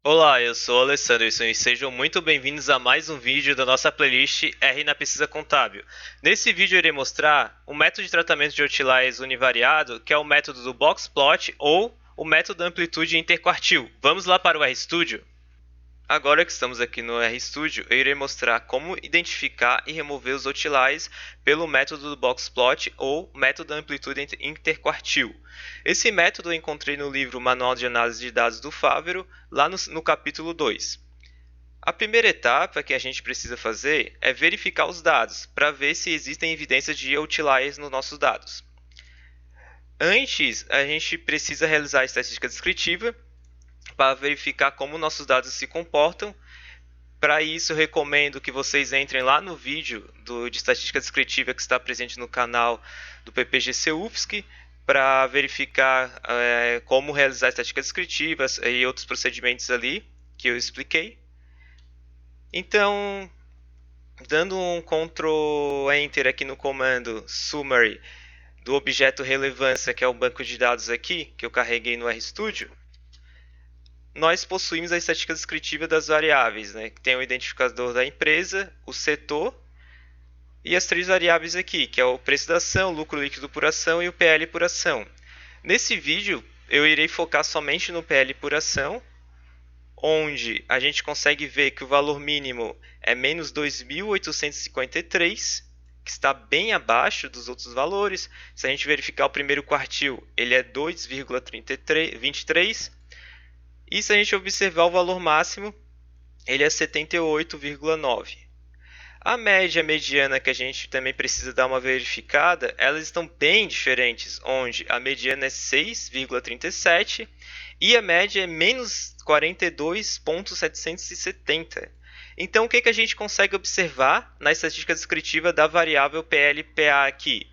Olá, eu sou o Alessandro e sejam muito bem-vindos a mais um vídeo da nossa playlist R na Pesquisa Contábil. Nesse vídeo eu irei mostrar o método de tratamento de outliers univariado, que é o método do boxplot ou o método da amplitude interquartil. Vamos lá para o RStudio? Agora que estamos aqui no RStudio, eu irei mostrar como identificar e remover os outliers pelo método do boxplot ou método da amplitude interquartil. Esse método eu encontrei no livro Manual de Análise de Dados do Favero, lá no capítulo 2. A primeira etapa que a gente precisa fazer é verificar os dados, para ver se existem evidências de outliers nos nossos dados. Antes, a gente precisa realizar a estatística descritiva, para verificar como nossos dados se comportam. Para isso, eu recomendo que vocês entrem lá no vídeo de estatística descritiva que está presente no canal do PPGC UFSC para verificar como realizar estatísticas descritivas e outros procedimentos ali que eu expliquei. Então, dando um Ctrl Enter aqui no comando Summary do objeto relevância, que é o banco de dados aqui, que eu carreguei no RStudio, nós possuímos a estatística descritiva das variáveis, né? Que tem o identificador da empresa, o setor e as três variáveis aqui, que é o preço da ação, o lucro líquido por ação e o PL por ação. Nesse vídeo, eu irei focar somente no PL por ação, onde a gente consegue ver que o valor mínimo é menos 2.853, que está bem abaixo dos outros valores. Se a gente verificar o primeiro quartil, ele é 2,23. E se a gente observar o valor máximo, ele é 78,9. A média e a mediana, que a gente também precisa dar uma verificada, elas estão bem diferentes, onde a mediana é 6,37 e a média é menos 42,770. Então, o que a gente consegue observar na estatística descritiva da variável PLPA aqui?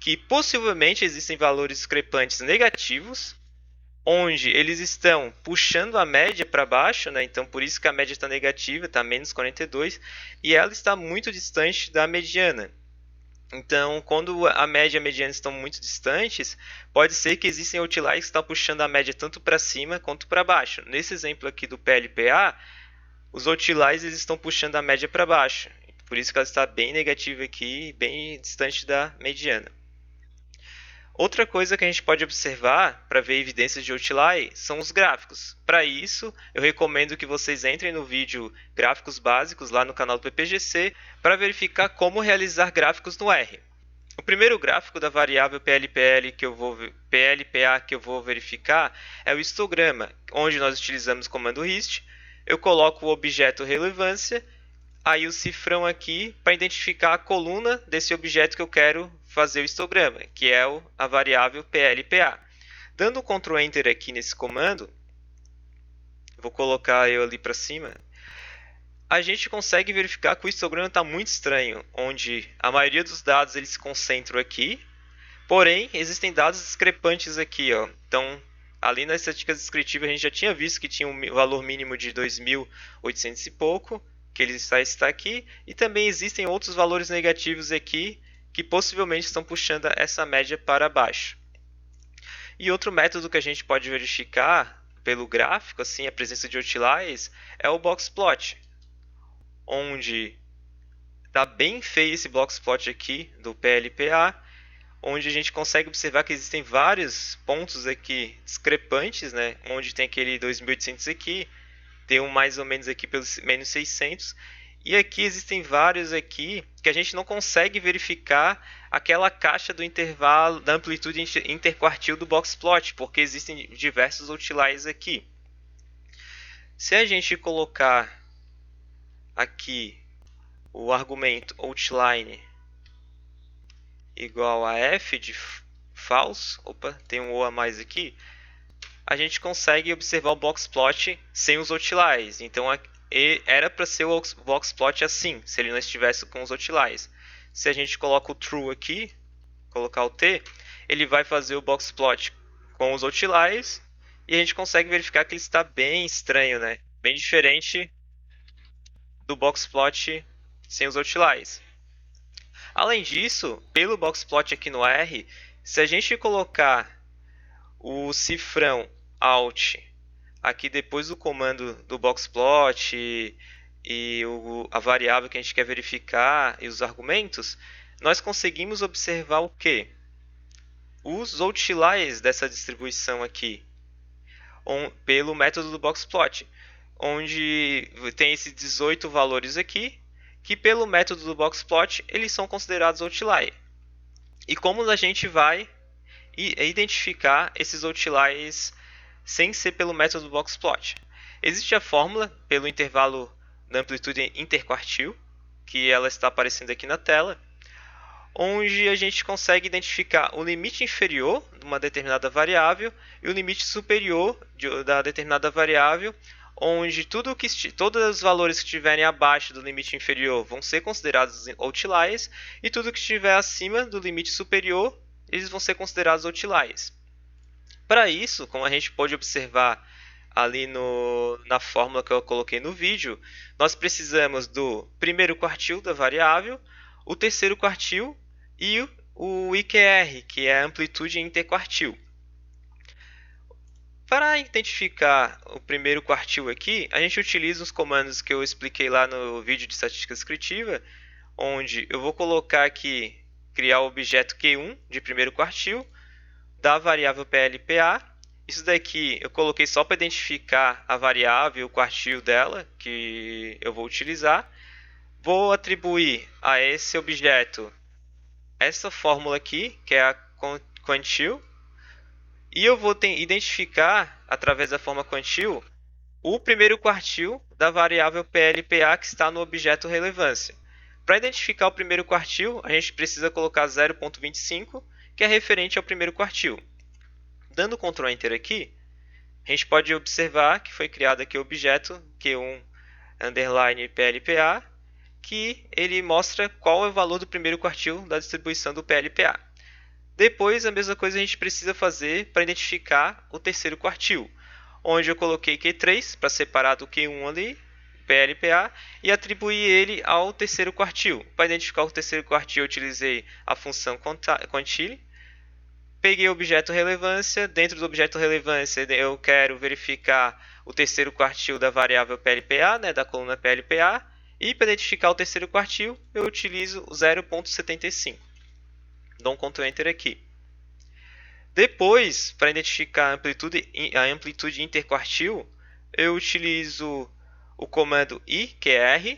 Que possivelmente existem valores discrepantes negativos, onde eles estão puxando a média para baixo, né? Então por isso que a média está negativa, está menos 42, e ela está muito distante da mediana. Então, quando a média e a mediana estão muito distantes, pode ser que existem outliers que estão puxando a média tanto para cima quanto para baixo. Nesse exemplo aqui do PLPA, os outliers eles estão puxando a média para baixo. Por isso que ela está bem negativa aqui, bem distante da mediana. Outra coisa que a gente pode observar para ver evidências de outlier são os gráficos. Para isso, eu recomendo que vocês entrem no vídeo Gráficos Básicos lá no canal do PPGC para verificar como realizar gráficos no R. O primeiro gráfico da variável PLPA que eu vou verificar é o histograma, onde nós utilizamos o comando hist. Eu coloco o objeto relevância, aí o cifrão aqui para identificar a coluna desse objeto que eu quero fazer o histograma, que é a variável PLPA. Dando um Ctrl Enter aqui nesse comando, vou colocar eu ali para cima, a gente consegue verificar que o histograma está muito estranho, onde a maioria dos dados eles se concentram aqui, porém existem dados discrepantes aqui. Ó. Então, ali na estatística descritiva a gente já tinha visto que tinha um valor mínimo de 2.800 e pouco, que ele está aqui, e também existem outros valores negativos aqui, que possivelmente estão puxando essa média para baixo. E outro método que a gente pode verificar pelo gráfico, assim, a presença de outliers, é o boxplot, onde está bem feio esse boxplot aqui do PLPA, onde a gente consegue observar que existem vários pontos aqui discrepantes, né? Onde tem aquele 2.800 aqui, tem um mais ou menos aqui pelos menos 600, e aqui existem vários aqui que a gente não consegue verificar aquela caixa do intervalo da amplitude interquartil do boxplot, porque existem diversos outliers aqui. Se a gente colocar aqui o argumento outline igual a f de false, opa, tem um O a mais aqui, a gente consegue observar o boxplot sem os outliers. Então era para ser o boxplot assim, se ele não estivesse com os outliers. Se a gente coloca o true aqui, colocar o t, ele vai fazer o boxplot com os outliers e a gente consegue verificar que ele está bem estranho, né? Bem diferente do boxplot sem os outliers. Além disso, pelo boxplot aqui no R, se a gente colocar o cifrão Alt aqui depois do comando do boxplot e a variável que a gente quer verificar e os argumentos, nós conseguimos observar o quê? Os outliers dessa distribuição aqui, pelo método do boxplot, onde tem esses 18 valores aqui, que pelo método do boxplot eles são considerados outlier. E como a gente vai identificar esses outliers sem ser pelo método do boxplot? Existe a fórmula pelo intervalo da amplitude interquartil, que ela está aparecendo aqui na tela, onde a gente consegue identificar o limite inferior de uma determinada variável e o limite superior da determinada variável, onde todos os valores que estiverem abaixo do limite inferior vão ser considerados outliers e tudo que estiver acima do limite superior, eles vão ser considerados outliers. Para isso, como a gente pode observar ali na fórmula que eu coloquei no vídeo, nós precisamos do primeiro quartil da variável, o terceiro quartil e o IQR, que é a amplitude interquartil. Para identificar o primeiro quartil aqui, a gente utiliza os comandos que eu expliquei lá no vídeo de estatística descritiva, onde eu vou colocar aqui, criar o objeto Q1 de primeiro quartil, da variável PLPA. Isso daqui eu coloquei só para identificar a variável e o quartil dela, que eu vou utilizar. Vou atribuir a esse objeto essa fórmula aqui, que é a quantil, e eu vou identificar, através da fórmula quantil, o primeiro quartil da variável PLPA que está no objeto relevância. Para identificar o primeiro quartil, a gente precisa colocar 0.25, que é referente ao primeiro quartil. Dando Ctrl Enter aqui, a gente pode observar que foi criado aqui o objeto Q1 underline PLPA, que ele mostra qual é o valor do primeiro quartil da distribuição do PLPA. Depois, a mesma coisa a gente precisa fazer para identificar o terceiro quartil, onde eu coloquei Q3 para separar do Q1 ali, PLPA, e atribuir ele ao terceiro quartil. Para identificar o terceiro quartil, eu utilizei a função quantile. Peguei o objeto relevância, dentro do objeto relevância eu quero verificar o terceiro quartil da variável PLPA, né, da coluna PLPA, e para identificar o terceiro quartil eu utilizo o 0.75. Dou um Ctrl Enter aqui. Depois, para identificar a amplitude interquartil, eu utilizo o comando IQR,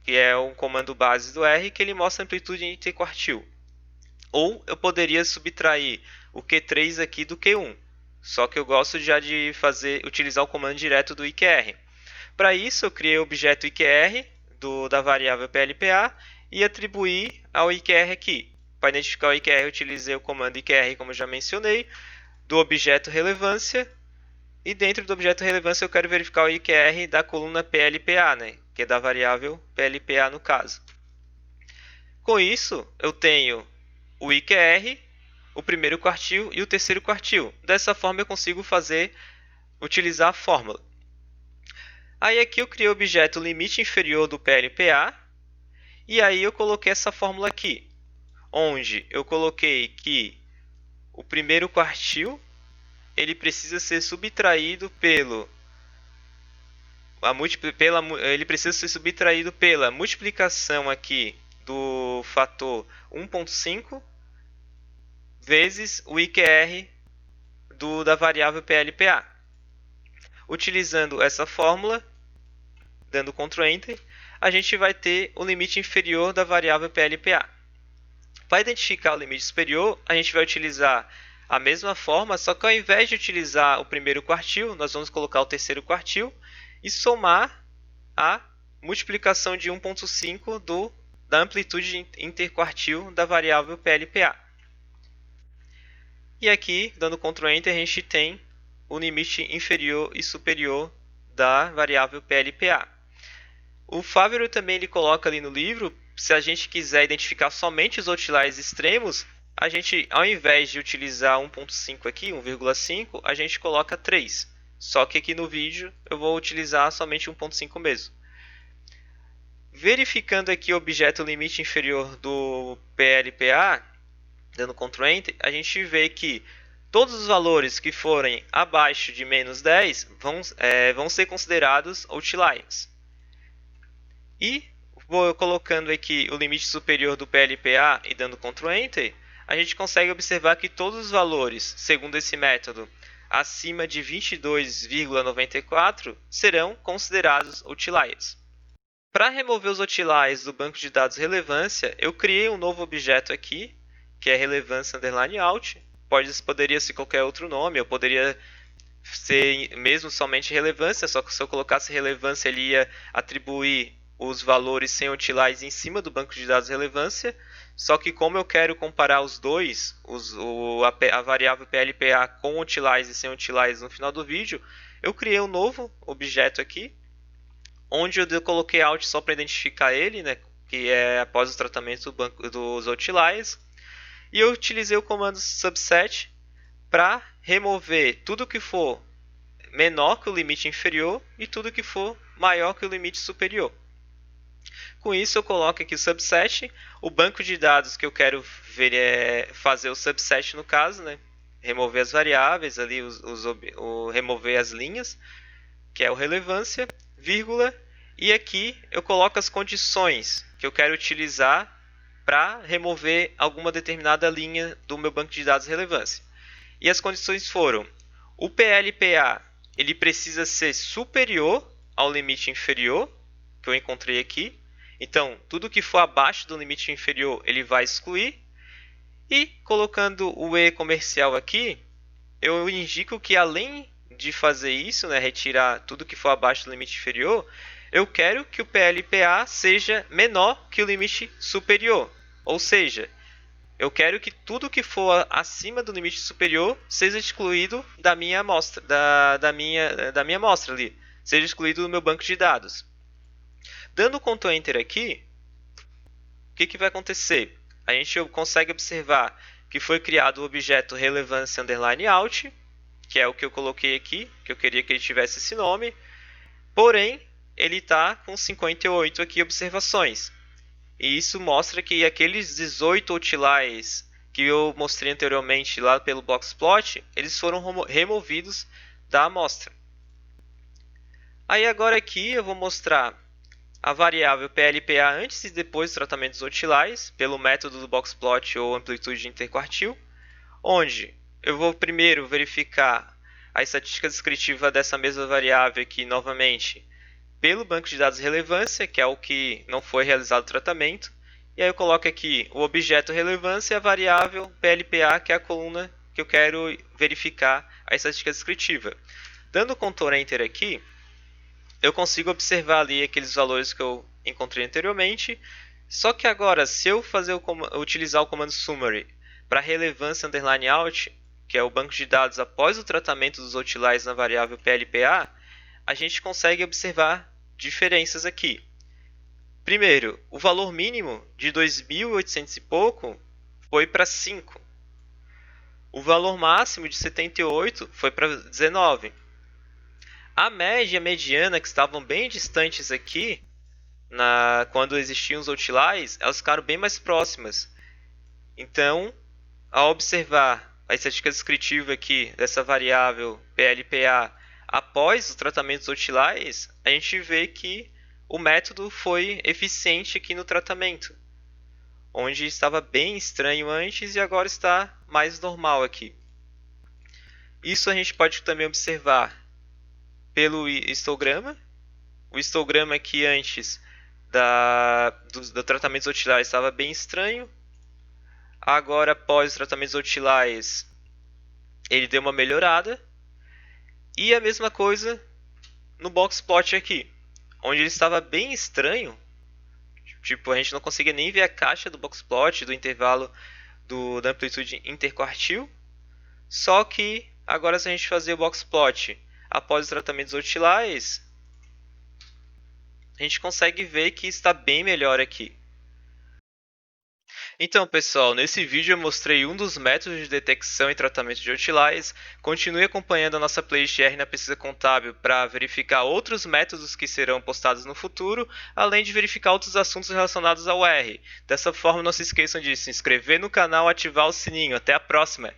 que é o comando base do R, que ele mostra a amplitude interquartil. Ou eu poderia subtrair o Q3 aqui do Q1, só que eu gosto já de utilizar o comando direto do IQR. Para isso, eu criei o objeto IQR da variável PLPA e atribuí ao IQR aqui. Para identificar o IQR, eu utilizei o comando IQR, como eu já mencionei, do objeto relevância. E dentro do objeto relevância, eu quero verificar o IQR da coluna PLPA, né, que é da variável PLPA no caso. Com isso, eu tenho o IQR, o primeiro quartil e o terceiro quartil. Dessa forma, eu consigo utilizar a fórmula. Aí aqui eu criei o objeto limite inferior do PLPA. E aí eu coloquei essa fórmula aqui, onde eu coloquei que o primeiro quartil ele precisa ser subtraído pela multiplicação aqui do fator 1.5 vezes o IQR da variável PLPA. Utilizando essa fórmula, dando Ctrl Enter, a gente vai ter o limite inferior da variável PLPA. Para identificar o limite superior, a gente vai utilizar a mesma forma, só que ao invés de utilizar o primeiro quartil, nós vamos colocar o terceiro quartil e somar a multiplicação de 1.5 da amplitude interquartil da variável PLPA. E aqui, dando Ctrl Enter, a gente tem o limite inferior e superior da variável PLPA. O Fávero também ele coloca ali no livro, se a gente quiser identificar somente os outliers extremos, a gente, ao invés de utilizar 1.5 aqui, 1,5, a gente coloca 3. Só que aqui no vídeo eu vou utilizar somente 1.5 mesmo. Verificando aqui o objeto limite inferior do PLPA, dando Ctrl Enter, a gente vê que Todos os valores que forem abaixo de menos 10 vão ser considerados outliers. E vou colocando aqui o limite superior do PLPA e dando Ctrl Enter, a gente consegue observar que todos os valores, segundo esse método, acima de 22,94 serão considerados outliers. Para remover os outliers do banco de dados relevância, eu criei um novo objeto aqui, que é relevância_out. Poderia ser qualquer outro nome, eu poderia ser mesmo somente relevância, só que se eu colocasse relevância ele ia atribuir os valores sem outliers em cima do banco de dados relevância. Só que como eu quero comparar os dois, a variável PLPA com outliers e sem outliers no final do vídeo, eu criei um novo objeto aqui, onde eu coloquei out só para identificar ele, né, que é após o tratamento dos outliers. E eu utilizei o comando subset para remover tudo que for menor que o limite inferior e tudo que for maior que o limite superior. Com isso eu coloco aqui o subset, o banco de dados que eu quero fazer o subset no caso, né? Remover as variáveis ali, remover as linhas, que é o relevância, vírgula, e aqui eu coloco as condições que eu quero utilizar para remover alguma determinada linha do meu banco de dados relevância. E as condições foram: o PLPA ele precisa ser superior ao limite inferior, que eu encontrei aqui. Então, tudo que for abaixo do limite inferior ele vai excluir. E colocando o E comercial aqui, eu indico que além de fazer isso, né, retirar tudo que for abaixo do limite inferior, eu quero que o PLPA seja menor que o limite superior. Ou seja, eu quero que tudo que for acima do limite superior seja excluído da minha amostra, da minha amostra ali, seja excluído do meu banco de dados. Dando Ctrl Enter aqui, o que vai acontecer? A gente consegue observar que foi criado o objeto relevância_out, que é o que eu coloquei aqui, que eu queria que ele tivesse esse nome, porém ele está com 58 aqui observações. E isso mostra que aqueles 18 outliers que eu mostrei anteriormente lá pelo boxplot, eles foram removidos da amostra. Aí agora aqui eu vou mostrar a variável PLPA antes e depois do tratamento dos outliers, pelo método do boxplot ou amplitude interquartil, onde eu vou primeiro verificar a estatística descritiva dessa mesma variável aqui novamente, pelo banco de dados relevância, que é o que não foi realizado o tratamento. E aí eu coloco aqui o objeto relevância e a variável PLPA, que é a coluna que eu quero verificar a estatística descritiva. Dando Ctrl Enter aqui, eu consigo observar ali aqueles valores que eu encontrei anteriormente. Só que agora, se eu utilizar o comando summary para relevância_out, que é o banco de dados após o tratamento dos outliers na variável PLPA, a gente consegue observar diferenças aqui. Primeiro, o valor mínimo de 2.800 e pouco foi para 5. O valor máximo de 78 foi para 19. A média e a mediana, que estavam bem distantes aqui, quando existiam os outliers, elas ficaram bem mais próximas. Então, ao observar a estatística descritiva aqui dessa variável PLPA após o tratamento dos outliers, a gente vê que o método foi eficiente aqui no tratamento, onde estava bem estranho antes e agora está mais normal aqui. Isso a gente pode também observar pelo histograma. O histograma aqui antes do tratamento dos outliers estava bem estranho. Agora, após o tratamento dos outliers, ele deu uma melhorada. E a mesma coisa no boxplot aqui, onde ele estava bem estranho. Tipo, a gente não conseguia nem ver a caixa do boxplot, do intervalo da amplitude interquartil. Só que agora, se a gente fazer o boxplot após o tratamento dos outliers, a gente consegue ver que está bem melhor aqui. Então, pessoal, nesse vídeo eu mostrei um dos métodos de detecção e tratamento de outliers. Continue acompanhando a nossa playlist R na Pesquisa Contábil para verificar outros métodos que serão postados no futuro, além de verificar outros assuntos relacionados ao R. Dessa forma, não se esqueçam de se inscrever no canal e ativar o sininho. Até a próxima!